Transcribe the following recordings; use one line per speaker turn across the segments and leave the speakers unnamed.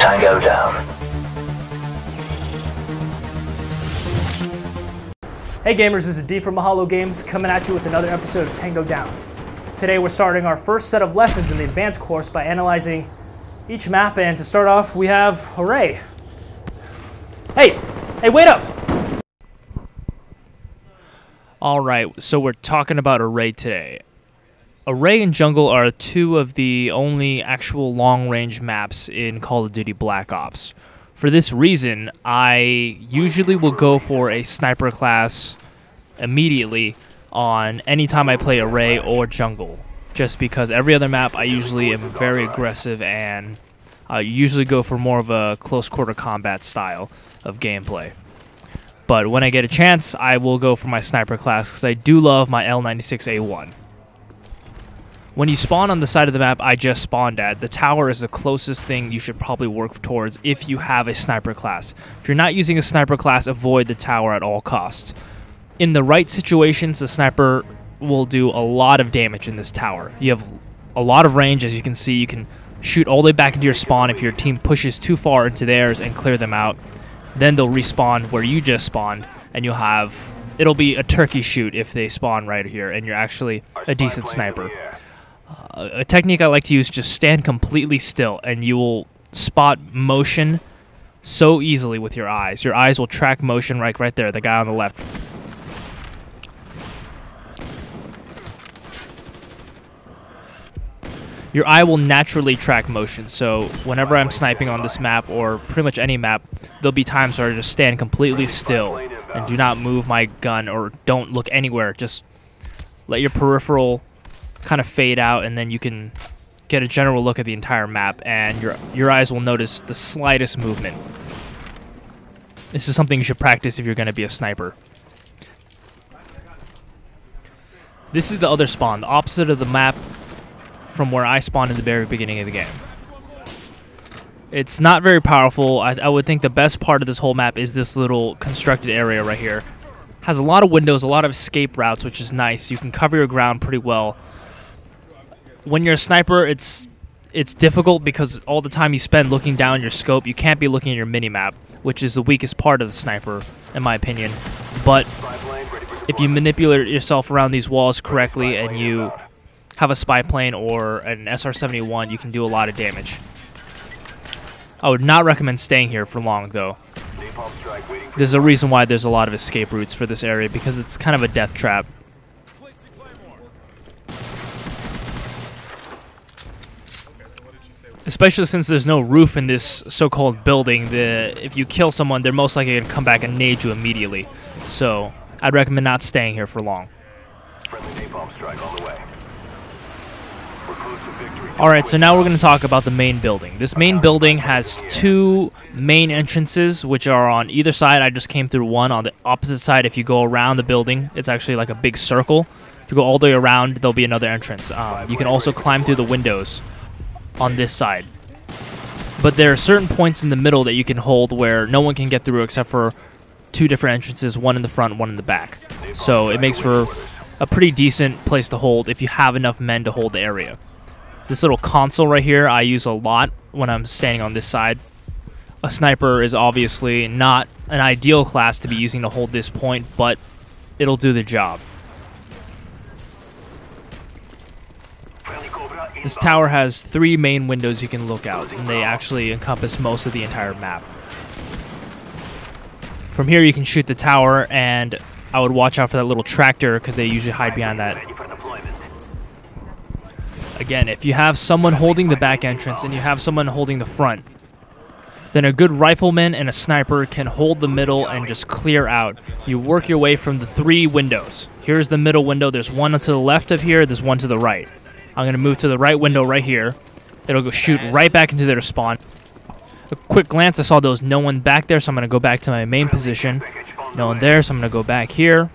Tango down.
Hey gamers, this is D from Mahalo Games coming at you with another episode of Tango Down. Today we're starting our first set of lessons in the advanced course by analyzing each map, and to start off we have Array. Hey, wait up! Alright, so we're talking about Array today. Array and Jungle are two of the only actual long-range maps in Call of Duty Black Ops. For this reason, I usually will go for a sniper class immediately on any time I play Array or Jungle. Just because every other map I usually am very aggressive and I usually go for more of a close quarter combat style of gameplay. But when I get a chance, I will go for my sniper class because I do love my L96A1. When you spawn on the side of the map I just spawned at, the tower is the closest thing you should probably work towards if you have a sniper class. If you're not using a sniper class, avoid the tower at all costs. In the right situations, the sniper will do a lot of damage in this tower. You have a lot of range, as you can see. You can shoot all the way back into your spawn if your team pushes too far into theirs and clear them out. Then they'll respawn where you just spawned, and it'll be a turkey shoot if they spawn right here and you're actually a decent sniper. A technique I like to use is just stand completely still, and you will spot motion so easily with your eyes. Your eyes will track motion right there, the guy on the left. Your eye will naturally track motion, so whenever I'm sniping on this map, or pretty much any map, there'll be times where I just stand completely still and do not move my gun or don't look anywhere. Just let your peripheral kind of fade out, and then you can get a general look at the entire map, and your eyes will notice the slightest movement. This is something you should practice if you're going to be a sniper. This is the other spawn, the opposite of the map from where I spawned in the very beginning of the game. It's not very powerful. I would think the best part of this whole map is this little constructed area right here. Has a lot of windows, a lot of escape routes, which is nice. You can cover your ground pretty well. When you're a sniper, it's difficult because all the time you spend looking down your scope, you can't be looking at your minimap, which is the weakest part of the sniper, in my opinion. But if you manipulate yourself around these walls correctly and you have a spy plane or an SR-71, you can do a lot of damage. I would not recommend staying here for long, though. There's a reason why there's a lot of escape routes for this area, because it's kind of a death trap. Especially since there's no roof in this so-called building, if you kill someone, they're most likely going to come back and nade you immediately. So I'd recommend not staying here for long. Alright, so now we're going to talk about the main building. This main building has two main entrances, which are on either side. I just came through one. On the opposite side, if you go around the building, it's actually like a big circle. If you go all the way around, there'll be another entrance. You can also climb through the windows on this side. But there are certain points in the middle that you can hold where no one can get through except for two different entrances, one in the front, one in the back. So it makes for a pretty decent place to hold if you have enough men to hold the area. This little console right here I use a lot when I'm standing on this side. A sniper is obviously not an ideal class to be using to hold this point, but it'll do the job. This tower has three main windows you can look out, and they actually encompass most of the entire map. From here you can shoot the tower, and I would watch out for that little tractor because they usually hide behind that. Again, if you have someone holding the back entrance and you have someone holding the front, then a good rifleman and a sniper can hold the middle and just clear out. You work your way from the three windows. Here's the middle window. There's one to the left of here. There's one to the right. I'm going to move to the right window right here. It'll go shoot right back into their spawn. A quick glance, I saw there was no one back there, so I'm going to go back to my main position. No one there, so I'm going to go back here.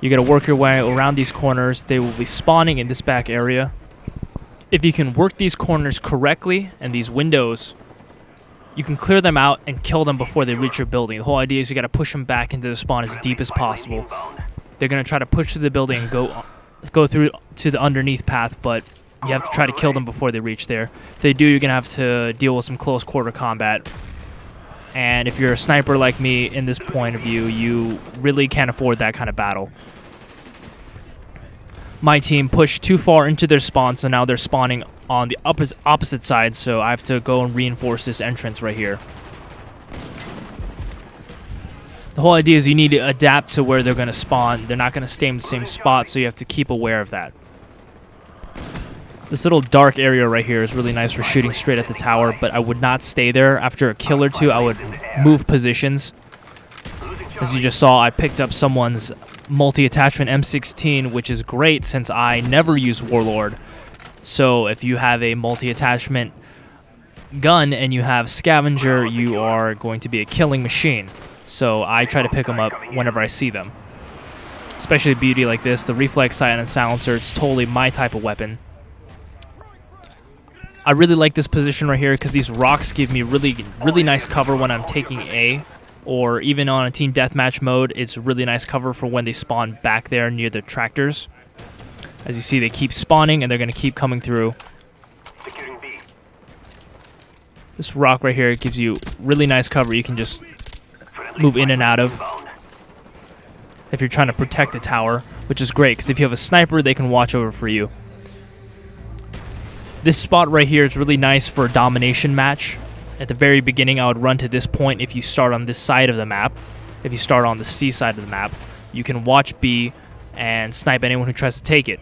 You got to work your way around these corners. They will be spawning in this back area. If you can work these corners correctly and these windows, you can clear them out and kill them before they reach your building. The whole idea is you got to push them back into the spawn as deep as possible. They're going to try to push through the building and go through to the underneath path, but You have to try to kill them before they reach there. If they do, you're going to have to deal with some close quarter combat. And if you're a sniper like me in this point of view, you really can't afford that kind of battle. My team pushed too far into their spawn, so now they're spawning on the opposite side, so I have to go and reinforce this entrance right here. The whole idea is you need to adapt to where they're going to spawn. They're not going to stay in the same spot, so you have to keep aware of that. This little dark area right here is really nice for shooting straight at the tower, but I would not stay there. After a kill or two, I would move positions. As you just saw, I picked up someone's multi-attachment M16, which is great since I never use Warlord. So if you have a multi-attachment gun and you have Scavenger, you are going to be a killing machine. So I try to pick them up whenever I see them. Especially a beauty like this, the reflex sight and silencer, it's totally my type of weapon. I really like this position right here because these rocks give me really nice cover when I'm taking A, or even on a team deathmatch mode, it's really nice cover for when they spawn back there near the tractors. As you see, they keep spawning and they're going to keep coming through. This rock right here gives you really nice cover. You can just move in and out of if you're trying to protect the tower, which is great because if you have a sniper, they can watch over for you. This spot right here is really nice for a domination match. At the very beginning, I would run to this point if you start on this side of the map. If you start on the C side of the map, you can watch B and snipe anyone who tries to take it.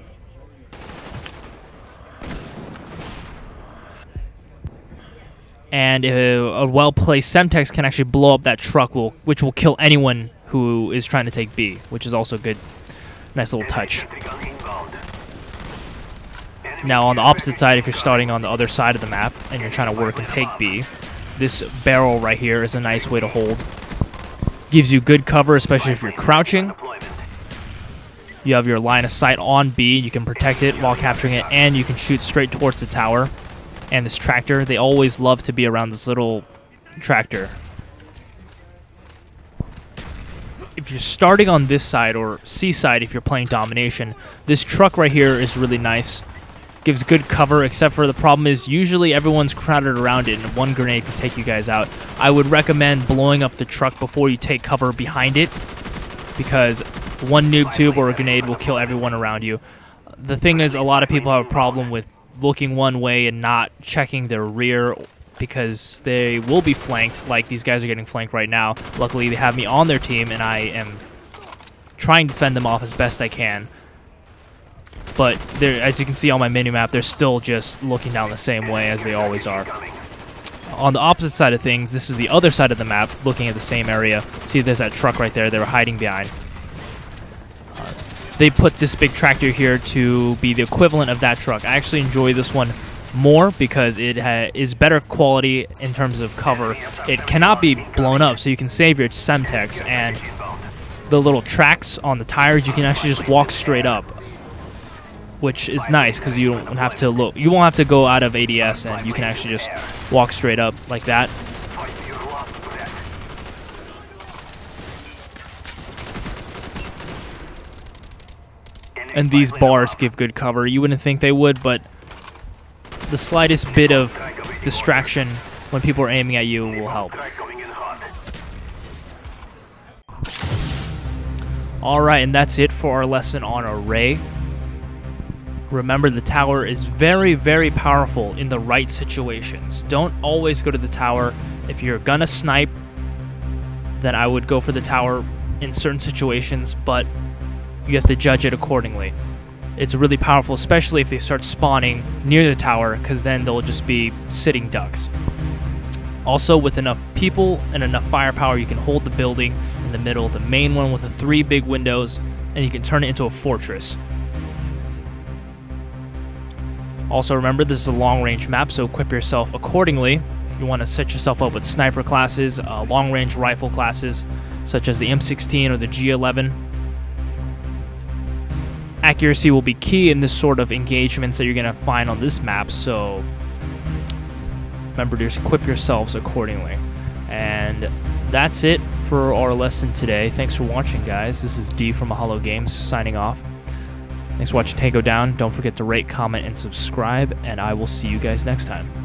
And a well-placed Semtex can actually blow up that truck, which will kill anyone who is trying to take B, which is also good. Nice little touch. Now on the opposite side, if you're starting on the other side of the map and you're trying to work and take B, this barrel right here is a nice way to hold. Gives you good cover, especially if you're crouching. You have your line of sight on B, you can protect it while capturing it, and you can shoot straight towards the tower. And this tractor, they always love to be around this little tractor. If you're starting on this side, or C side if you're playing domination, this truck right here is really nice. Gives good cover, except for the problem is usually everyone's crowded around it and one grenade can take you guys out. I would recommend blowing up the truck before you take cover behind it, because one noob tube or a grenade will kill everyone around you. The thing is, a lot of people have a problem with looking one way and not checking their rear, because they will be flanked, like these guys are getting flanked right now. Luckily, they have me on their team, and I am trying to fend them off as best I can. But as you can see on my minimap, they're still just looking down the same way as they always are. On the opposite side of things, this is the other side of the map, looking at the same area. See, there's that truck right there they were hiding behind. They put this big tractor here to be the equivalent of that truck. I actually enjoy this one more because it is better quality in terms of cover. It cannot be blown up, so you can save your Semtex, and the little tracks on the tires, you can actually just walk straight up, which is nice because you don't have to look. You won't have to go out of ADS, and you can actually just walk straight up like that. And these bars give good cover. You wouldn't think they would, but the slightest bit of distraction when people are aiming at you will help. Alright, and that's it for our lesson on array. Remember, the tower is very, very powerful in the right situations. Don't always go to the tower. If you're gonna snipe, then I would go for the tower in certain situations, but you have to judge it accordingly. It's really powerful, especially if they start spawning near the tower, because then they'll just be sitting ducks. Also, with enough people and enough firepower, you can hold the building in the middle, the main one with the 3 big windows, and you can turn it into a fortress. Also, remember, this is a long-range map, so equip yourself accordingly. You want to set yourself up with sniper classes, long-range rifle classes, such as the M16 or the G11. Accuracy will be key in this sort of engagements that you're going to find on this map, so remember to equip yourselves accordingly. And that's it for our lesson today. Thanks for watching, guys. This is D from Mahalo Games signing off. Thanks for watching Tango Down. Don't forget to rate, comment, and subscribe, and I will see you guys next time.